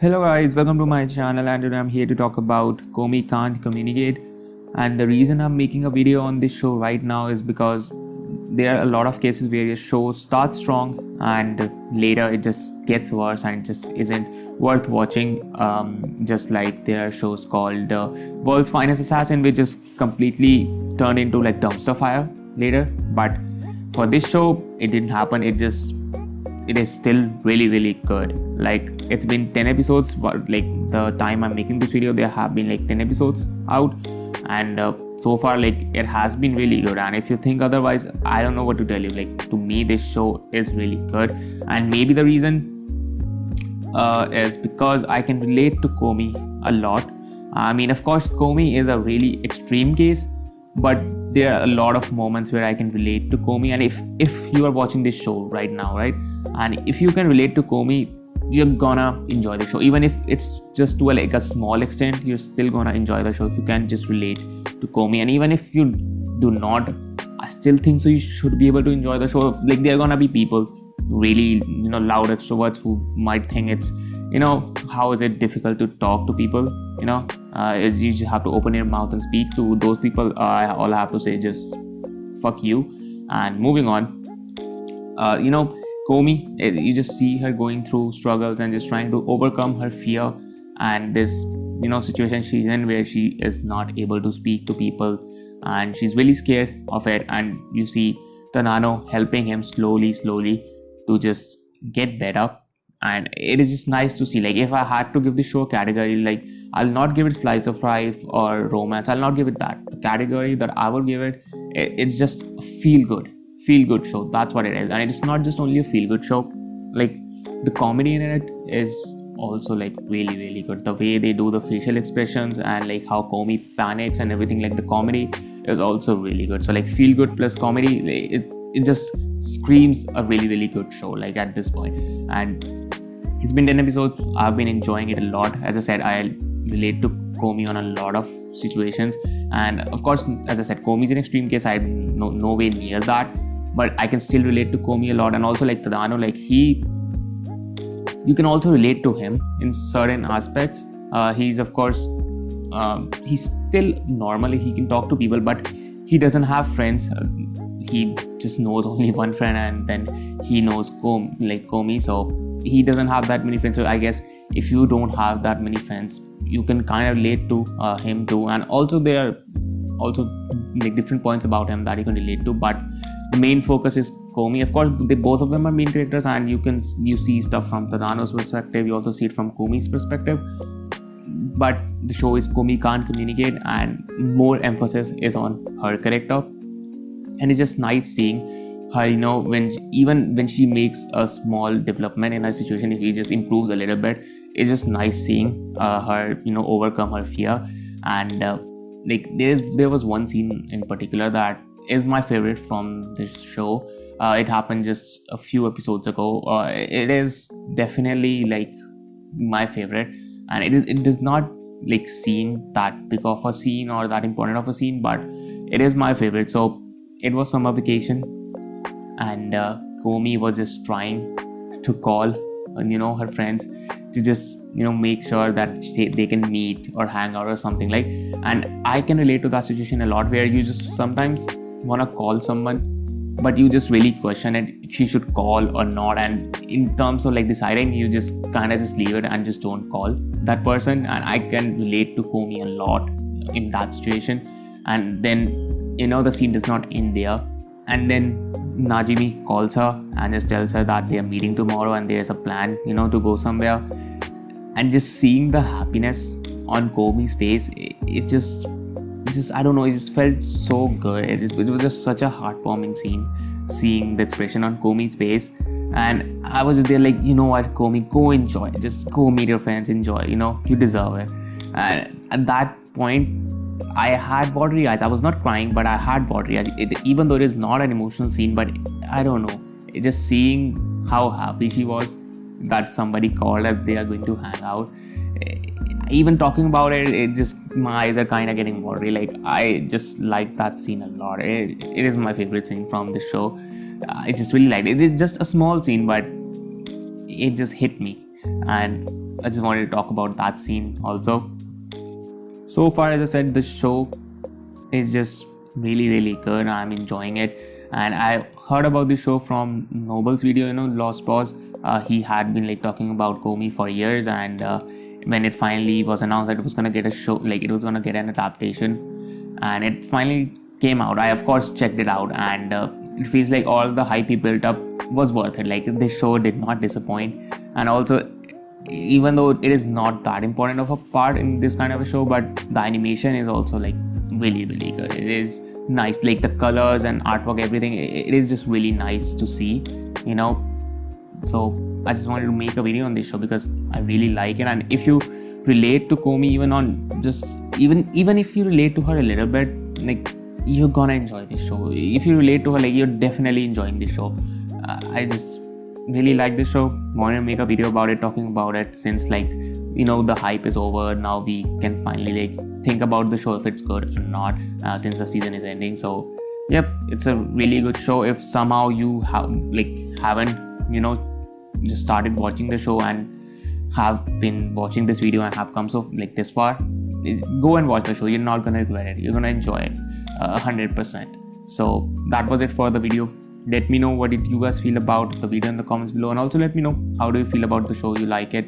Hello guys, welcome to my channel and today I'm here to talk about Komi Can't Communicate. And the reason I'm making a video on this show right now is because there are a lot of cases where your show starts strong and later it just gets worse and it just isn't worth watching. Just like there are shows called World's Finest Assassin, which just completely turned into like dumpster fire later. But for this show, it didn't happen. It is still really good. Like, it's been 10 episodes, but like the time I'm making this video, there have been like 10 episodes out, and so far like it has been really good. And if you think otherwise, I don't know what to tell you. Like, to me this show is really good, and maybe the reason is because I can relate to Komi a lot. I mean, of course Komi is a really extreme case, but there are a lot of moments where I can relate to Komi. And if you are watching this show right now, right, and if you can relate to Komi, you're gonna enjoy the show. Even if it's just to like a small extent, you're still gonna enjoy the show if you can just relate to Komi. And even if you do not, I still think so you should be able to enjoy the show. Like, there are gonna be people, really, loud extroverts who might think it's, how is it difficult to talk to people, you just have to open your mouth and speak. To those people, all I have to say is just fuck you. And moving on, Komi, you just see her going through struggles and just trying to overcome her fear and this situation she's in where she is not able to speak to people and she's really scared of it. And you see Tanano helping him slowly to just get better. And it is just nice to see. Like, if I had to give the show a category, like, I'll not give it slice of life or romance. I'll not give it that. The category that I would give it, it's just a feel good show. That's what it is. And it's not just only a feel good show. Like, the comedy in it is also like really good. The way they do the facial expressions and like how Komi panics and everything, like the comedy is also really good. So like, feel good plus comedy, it just screams a really good show, like, at this point. And it's been 10 episodes. I've been enjoying it a lot. As I said, I relate to Komi on a lot of situations. And of course, as I said, Komi is an extreme case. I'm no way near that, but I can still relate to Komi a lot. And also like Tadano, like, you can also relate to him in certain aspects. He's of course, he's still normally, he can talk to people, but he doesn't have friends. He just knows only one friend, and then he knows Komi, so he doesn't have that many friends. So I guess if you don't have that many friends, you can kind of relate to him too. And also there are also like different points about him that you can relate to, but the main focus is Komi. Of course, both of them are main characters, and you see stuff from Tadano's perspective, you also see it from Komi's perspective. But the show is Komi Can't Communicate, and more emphasis is on her character. And it's just nice seeing her, when she makes a small development in her situation, if he just improves a little bit, it's just nice seeing her, overcome her fear. And like, there was one scene in particular that is my favorite from this show. It happened just a few episodes ago. It is definitely like my favorite, and it does not like seem that big of a scene or that important of a scene, but it is my favorite. So it was summer vacation, and Komi was just trying to call her friends to just make sure that they can meet or hang out or something, like. And I can relate to that situation a lot, where you just sometimes want to call someone, but you just really question it, if you should call or not. And in terms of like deciding, you just kind of just leave it and just don't call that person. And I can relate to Komi a lot in that situation. And then the scene does not end there, and then Najimi calls her and just tells her that they are meeting tomorrow and there's a plan to go somewhere. And just seeing the happiness on Komi's face, it just I don't know, it just felt so good. It was just such a heartwarming scene, seeing the expression on Komi's face. And I was just there like, you know what, Komi, go enjoy, just go meet your friends, enjoy, you deserve it. And at that point, I had watery eyes. I was not crying, but I had watery eyes. Even though it is not an emotional scene, but I don't know, just seeing how happy she was that somebody called that they are going to hang out. Even talking about it just, my eyes are kind of getting watery. Like, I just like that scene a lot. It is my favorite scene from the show. I just really liked it. It is just a small scene, but it just hit me. and I just wanted to talk about that scene also. So far, as I said, the show is just really good. I'm enjoying it, and I heard about this show from Noble's video, Lost Pause. He had been like talking about Komi for years, and when it finally was announced that it was gonna get a show, like it was gonna get an adaptation, and it finally came out, I of course checked it out, and it feels like all the hype he built up was worth it. Like this show did not disappoint, and also even though it is not that important of a part in this kind of a show, but the animation is also like really good. It is nice, like the colors and artwork, everything, it is just really nice to see, so I just wanted to make a video on this show because I really like it. And if you relate to Komi, even if you relate to her a little bit, like you're gonna enjoy this show. If you relate to her, like you're definitely enjoying this show. I just really like this show. Wanted to make a video about it, talking about it, since like the hype is over. Now we can finally like think about the show, if it's good or not, since the season is ending. So yep, it's a really good show. If somehow you haven't just started watching the show and have been watching this video and have come so like this far, go and watch the show. You're not gonna regret it. You're gonna enjoy it 100%. So that was it for the video. Let me know what did you guys feel about the video in the comments below, and also let me know how do you feel about the show. You like it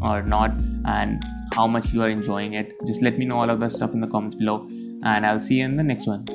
or not, and how much you are enjoying it. Just let me know all of that stuff in the comments below, and I'll see you in the next one.